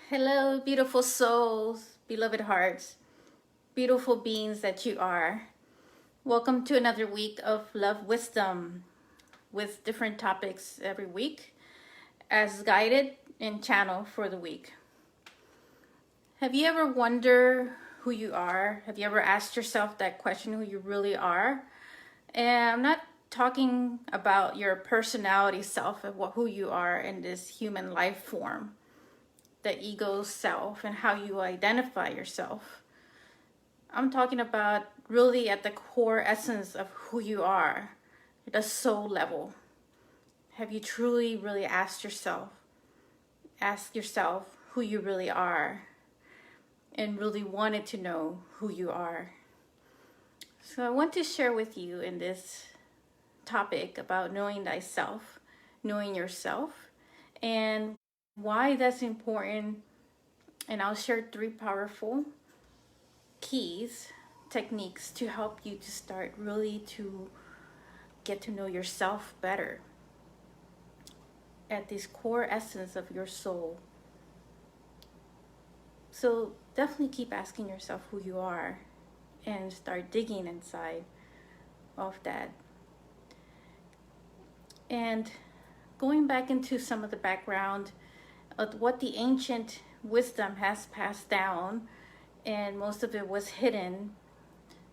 Hello, beautiful souls, beloved hearts, beautiful beings that you are. Welcome to another week of Love Wisdom with different topics every week as guided and channeled for the week. Have you ever wondered who you are? Have you ever asked yourself that question, who you really are? And I'm not talking about your personality self and who you are in this human life form, the ego self and how you identify yourself. I'm talking about really at the core essence of who you are, the soul level. Have you truly really ask yourself who you really are and really wanted to know who you are? So I want to share with you in this topic about knowing thyself, knowing yourself, and why that's important. And I'll share 3 powerful keys, techniques to help you to start really to get to know yourself better at this core essence of your soul. So definitely keep asking yourself who you are and start digging inside of that. And going back into some of the background of what the ancient wisdom has passed down, and most of it was hidden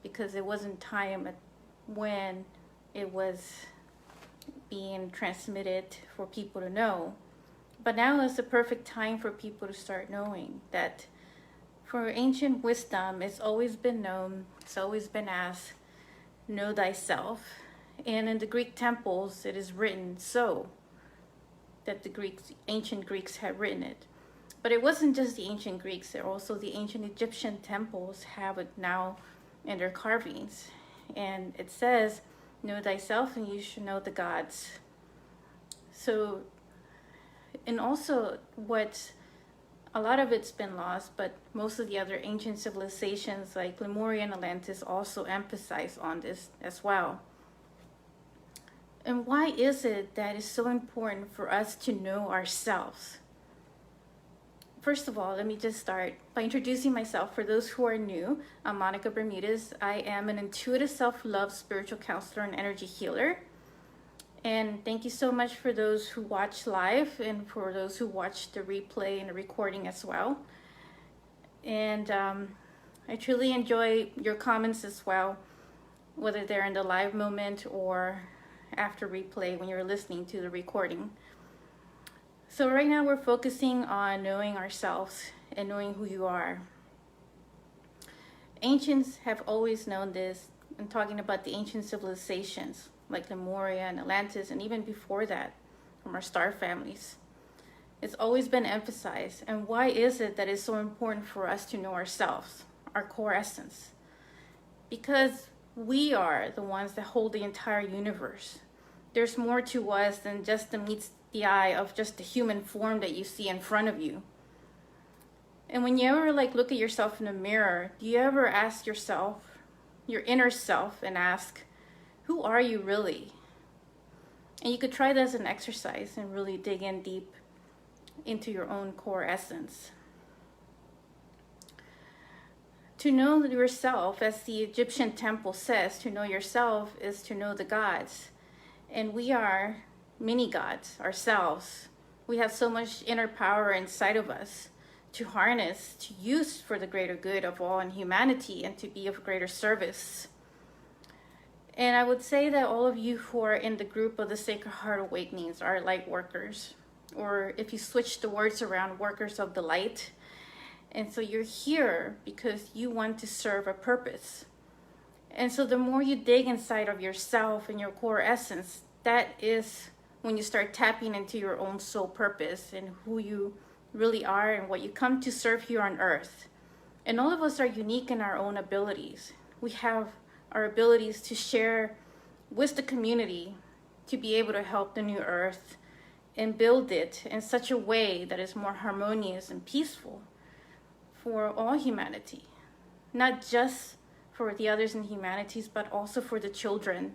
because it wasn't time when it was being transmitted for people to know. But now is the perfect time for people to start knowing that for ancient wisdom, it's always been known, it's always been asked, know thyself. And in the Greek temples, it is written so, that the ancient Greeks had written it. But it wasn't just the ancient Greeks, also the ancient Egyptian temples have it now in their carvings. And it says, know thyself and you should know the gods. So, and also what, a lot of it's been lost, but most of the other ancient civilizations like Lemuria and Atlantis also emphasize on this as well. And why is it that it's so important for us to know ourselves? First of all, let me just start by introducing myself. For those who are new, I'm Monica Bermudez. I am an intuitive self-love spiritual counselor and energy healer. And thank you so much for those who watch live and for those who watch the replay and the recording as well. And I truly enjoy your comments as well, whether they're in the live moment or after replay when you're listening to the recording. So right now we're focusing on knowing ourselves and knowing who you are. Ancients have always known this. I'm talking about the ancient civilizations like Lemuria and Atlantis, and even before that, from our star families. It's always been emphasized. And why is it that it's so important for us to know ourselves, our core essence? Because we are the ones that hold the entire universe. There's more to us than just meets the eye of just the human form that you see in front of you. And when you ever look at yourself in the mirror, do you ever ask yourself, your inner self, and ask, who are you really? And you could try that as an exercise and really dig in deep into your own core essence. To know yourself, as the Egyptian temple says, to know yourself is to know the gods. And we are mini gods ourselves. We have so much inner power inside of us to harness, to use for the greater good of all in humanity and to be of greater service. And I would say that all of you who are in the group of the Sacred Heart Awakenings are light workers, or if you switch the words around, workers of the light. And so you're here because you want to serve a purpose. And so the more you dig inside of yourself and your core essence, that is when you start tapping into your own soul purpose and who you really are and what you come to serve here on earth. And all of us are unique in our own abilities. We have our abilities to share with the community to be able to help the new earth and build it in such a way that is more harmonious and peaceful for all humanity, not just for the others in humanities, but also for the children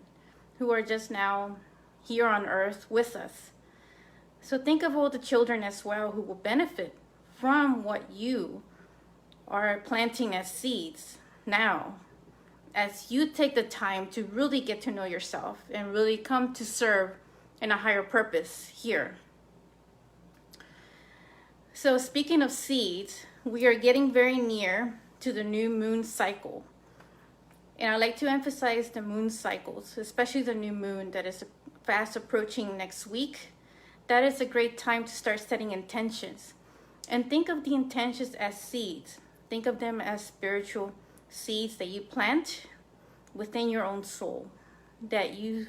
who are just now here on earth with us. So think of all the children as well who will benefit from what you are planting as seeds now, as you take the time to really get to know yourself and really come to serve in a higher purpose here. So speaking of seeds, we are getting very near to the new moon cycle. And I like to emphasize the moon cycles, especially the new moon that is fast approaching next week. That is a great time to start setting intentions. And think of the intentions as seeds. Think of them as spiritual seeds that you plant within your own soul, that you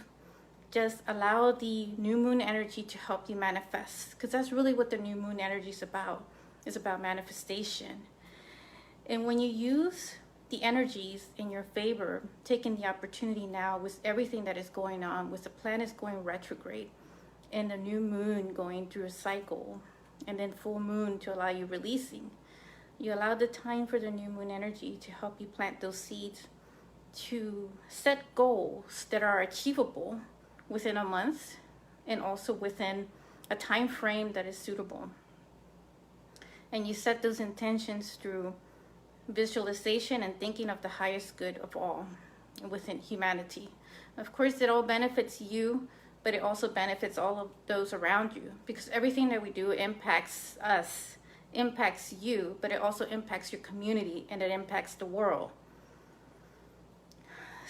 just allow the new moon energy to help you manifest, because that's really what the new moon energy is about. It's about manifestation. And when you use the energies in your favor, taking the opportunity now with everything that is going on, with the planets going retrograde and the new moon going through a cycle, and then full moon to allow you releasing, you allow the time for the new moon energy to help you plant those seeds, to set goals that are achievable within a month and also within a time frame that is suitable. And you set those intentions through visualization and thinking of the highest good of all within humanity. Of course, it all benefits you, but it also benefits all of those around you, because everything that we do impacts us, impacts you, but it also impacts your community, and it impacts the world.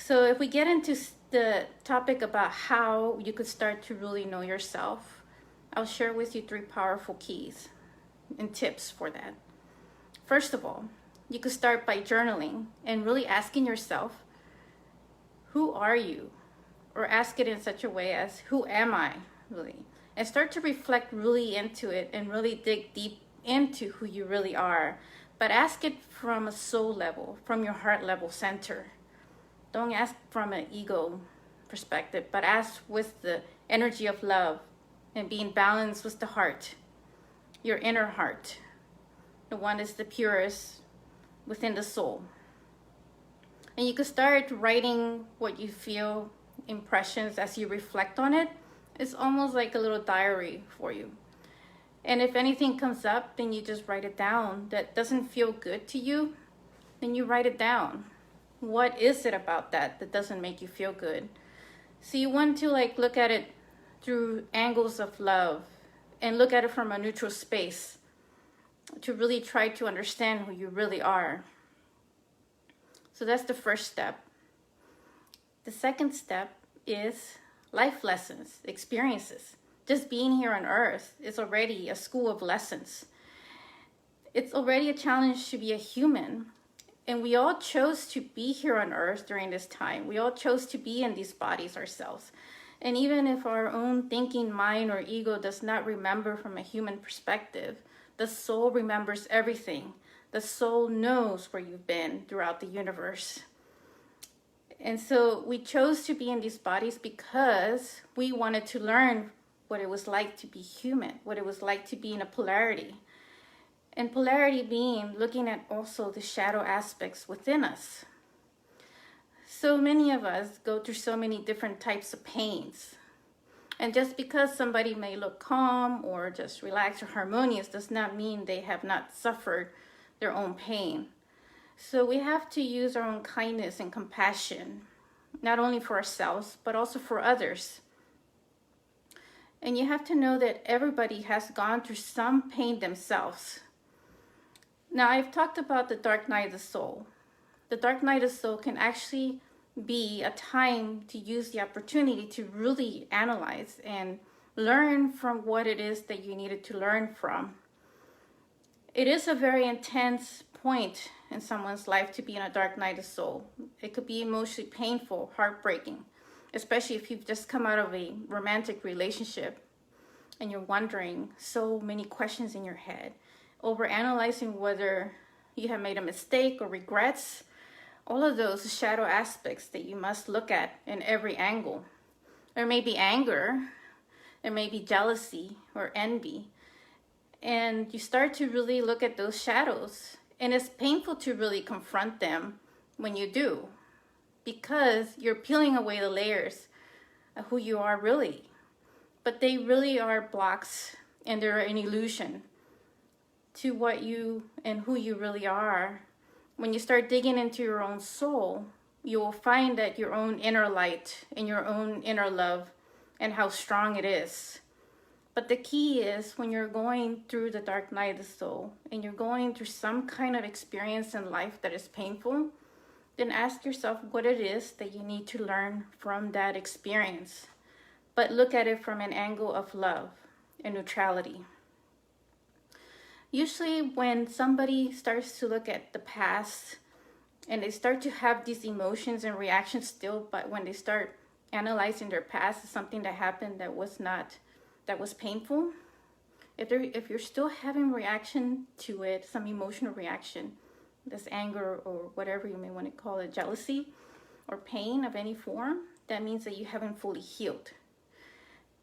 So if we get into the topic about how you could start to really know yourself, I'll share with you 3 powerful keys and tips for that. First of all, you could start by journaling and really asking yourself, who are you? Or ask it in such a way as, who am I really? And start to reflect really into it and really dig deep into who you really are. But ask it from a soul level, from your heart level center. Don't ask from an ego perspective, but ask with the energy of love and being balanced with the heart, your inner heart. The one is the purest within the soul. And you can start writing what you feel, impressions as you reflect on it. It's almost like a little diary for you. And if anything comes up, then you just write it down. That doesn't feel good to you, then you write it down. What is it about that doesn't make you feel good? So you want to look at it through angles of love and look at it from a neutral space to really try to understand who you really are. So that's the first step. The second step is life lessons, experiences. Just being here on earth is already a school of lessons. It's already a challenge to be a human. And we all chose to be here on earth during this time. We all chose to be in these bodies ourselves. And even if our own thinking mind or ego does not remember from a human perspective, the soul remembers everything. The soul knows where you've been throughout the universe. And so we chose to be in these bodies because we wanted to learn what it was like to be human, what it was like to be in a polarity. And polarity being looking at also the shadow aspects within us. So many of us go through so many different types of pains. And just because somebody may look calm or just relaxed or harmonious does not mean they have not suffered their own pain. So we have to use our own kindness and compassion, not only for ourselves, but also for others. And you have to know that everybody has gone through some pain themselves. Now, I've talked about the dark night of the soul. The dark night of the soul can actually be a time to use the opportunity to really analyze and learn from what it is that you needed to learn from. It is a very intense point in someone's life to be in a dark night of soul. It could be emotionally painful, heartbreaking, especially if you've just come out of a romantic relationship and you're wondering so many questions in your head, overanalyzing whether you have made a mistake or regrets, all of those shadow aspects that you must look at in every angle. There may be anger, there may be jealousy or envy, and you start to really look at those shadows, and it's painful to really confront them when you do, because you're peeling away the layers of who you are really. But they really are blocks, and they're an illusion. to what you and who you really are. When you start digging into your own soul, you will find that your own inner light and your own inner love and how strong it is. But the key is when you're going through the dark night of the soul and you're going through some kind of experience in life that is painful, then ask yourself what it is that you need to learn from that experience. But look at it from an angle of love and neutrality. Usually when somebody starts to look at the past and they start to have these emotions and reactions still, but when they start analyzing their past as something that happened that was painful, if you're still having reaction to it, some emotional reaction, this anger or whatever you may want to call it, jealousy or pain of any form, that means that you haven't fully healed.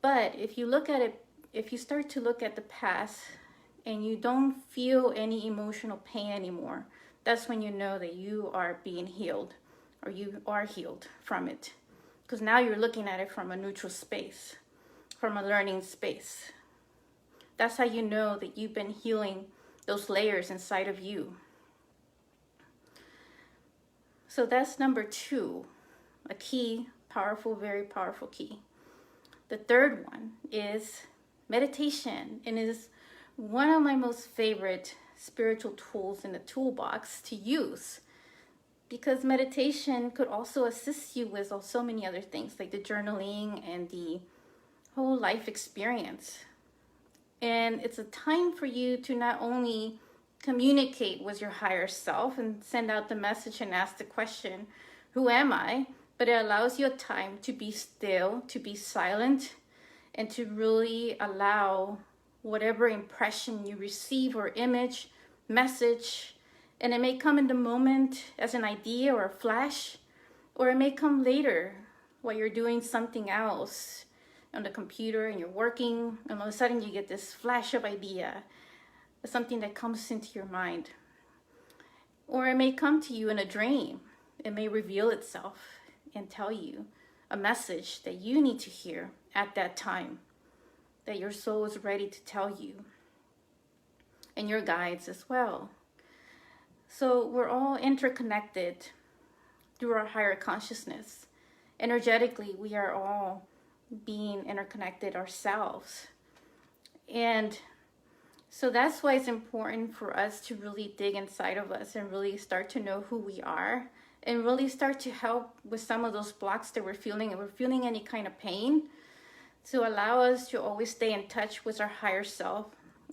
But if you start to look at the past and you don't feel any emotional pain anymore, that's when you know that you are being healed or you are healed from it. Because now you're looking at it from a neutral space, from a learning space. That's how you know that you've been healing those layers inside of you. So that's number 2, a key, powerful, very powerful key. The third one is meditation, and it is one of my most favorite spiritual tools in the toolbox to use, because meditation could also assist you with so many other things like the journaling and the whole life experience. And it's a time for you to not only communicate with your higher self and send out the message and ask the question, who am I? But it allows you a time to be still, to be silent, and to really allow whatever impression you receive or image, message, and it may come in the moment as an idea or a flash, or it may come later while you're doing something else on the computer and you're working, and all of a sudden you get this flash of idea, something that comes into your mind. Or it may come to you in a dream. It may reveal itself and tell you a message that you need to hear at that time, that your soul is ready to tell you, and your guides as well. So we're all interconnected through our higher consciousness. Energetically, we are all being interconnected ourselves. And so that's why it's important for us to really dig inside of us and really start to know who we are, and really start to help with some of those blocks that we're feeling, and we're feeling any kind of pain, to allow us to always stay in touch with our higher self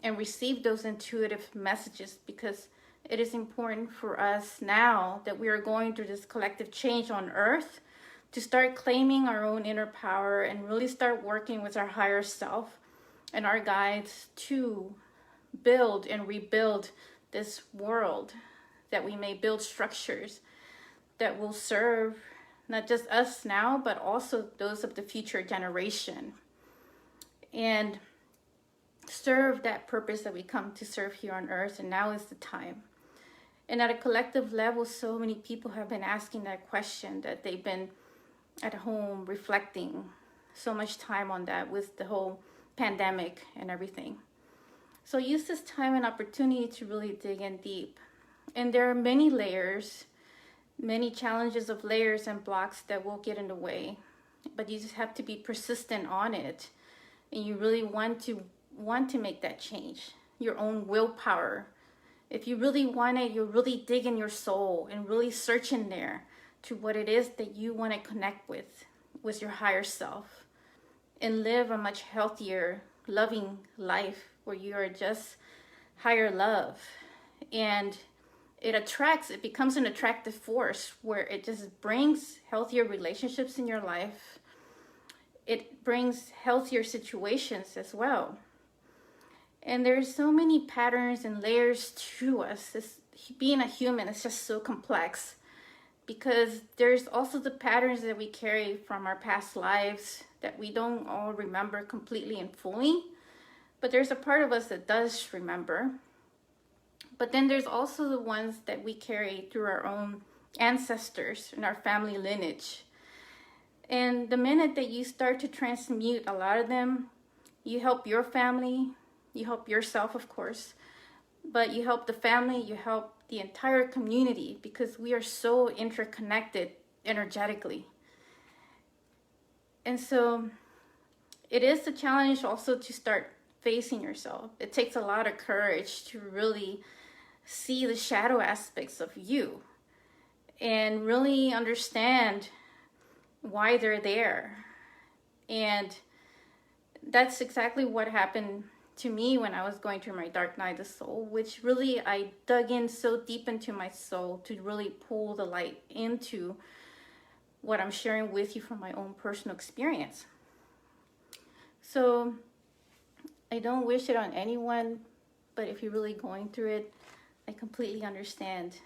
and receive those intuitive messages, because it is important for us now that we are going through this collective change on earth to start claiming our own inner power and really start working with our higher self and our guides to build and rebuild this world, that we may build structures that will serve not just us now, but also those of the future generation, and serve that purpose that we come to serve here on earth. And now is the time. And at a collective level, so many people have been asking that question, that they've been at home reflecting so much time on that with the whole pandemic and everything. So use this time and opportunity to really dig in deep. And there are many layers, many challenges of layers and blocks that will get in the way, but you just have to be persistent on it. And you really want to make that change, your own willpower. If you really want it, you'll really dig in your soul and really search in there to what it is that you want to connect with your higher self, and live a much healthier, loving life where you are just higher love. And it becomes an attractive force where it just brings healthier relationships in your life. It brings healthier situations as well. And there's so many patterns and layers to us. Being a human is just so complex, because there's also the patterns that we carry from our past lives that we don't all remember completely and fully. But there's a part of us that does remember. But then there's also the ones that we carry through our own ancestors and our family lineage. And the minute that you start to transmute a lot of them, you help your family, you help yourself, of course, but you help the family, you help the entire community, because we are so interconnected energetically. And so it is a challenge also to start facing yourself. It takes a lot of courage to really see the shadow aspects of you and really understand why they're there. And that's exactly what happened to me when I was going through my dark night of the soul, which really I dug in so deep into my soul to really pull the light into what I'm sharing with you from my own personal experience. So I don't wish it on anyone, but if you're really going through it, I completely understand,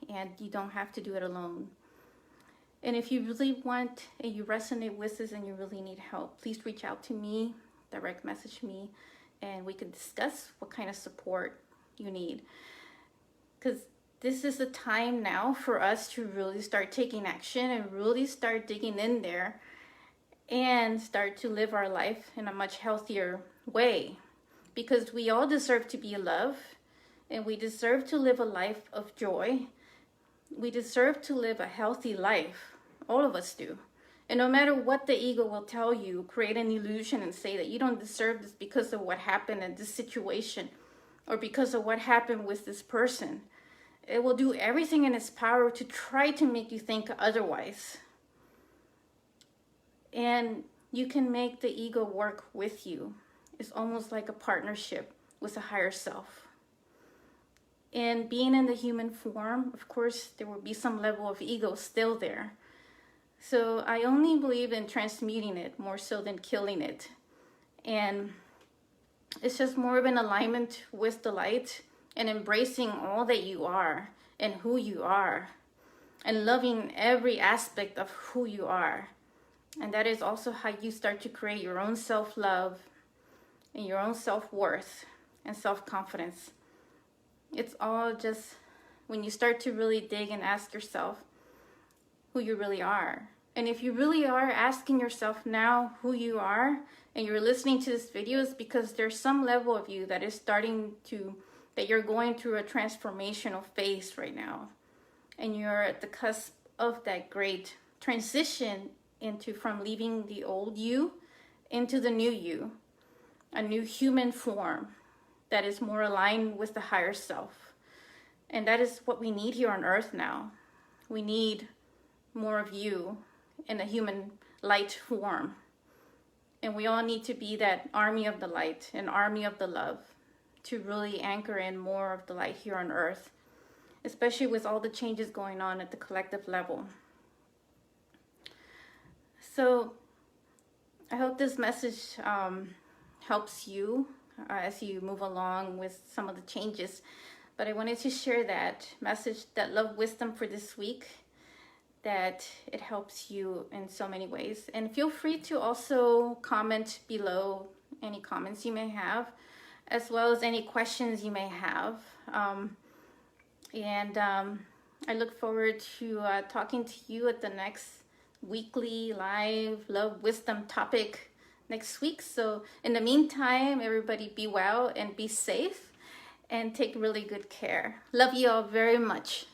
and you don't have to do it alone. And if you really want and you resonate with this and you really need help, please reach out to me, direct message me, and we can discuss what kind of support you need. Because this is the time now for us to really start taking action and really start digging in there and start to live our life in a much healthier way. Because we all deserve to be loved, and we deserve to live a life of joy. We deserve to live a healthy life. All of us do. And no matter what the ego will tell you, create an illusion and say that you don't deserve this because of what happened in this situation or because of what happened with this person, it will do everything in its power to try to make you think otherwise. And you can make the ego work with you. It's almost like a partnership with a higher self. And being in the human form, of course, there will be some level of ego still there. So I only believe in transmuting it more so than killing it. And it's just more of an alignment with the light and embracing all that you are and who you are and loving every aspect of who you are. And that is also how you start to create your own self-love and your own self-worth and self-confidence. It's all just when you start to really dig and ask yourself who you really are. And if you really are asking yourself now who you are, and you're listening to this video, is because there's some level of you that is starting to, that you're going through a transformational phase right now. And you're at the cusp of that great transition into from leaving the old you into the new you, a new human form that is more aligned with the higher self. And that is what we need here on earth now. We need more of you in a human light form. And we all need to be that army of the light, an army of the love, to really anchor in more of the light here on earth, especially with all the changes going on at the collective level. So I hope this message helps you as you move along with some of the changes. But I wanted to share that message, that love wisdom for this week, that it helps you in so many ways. And feel free to also comment below any comments you may have, as well as any questions you may have. I look forward to talking to you at the next weekly live love wisdom topic next week. So in the meantime, everybody be well and be safe and take really good care. Love you all very much.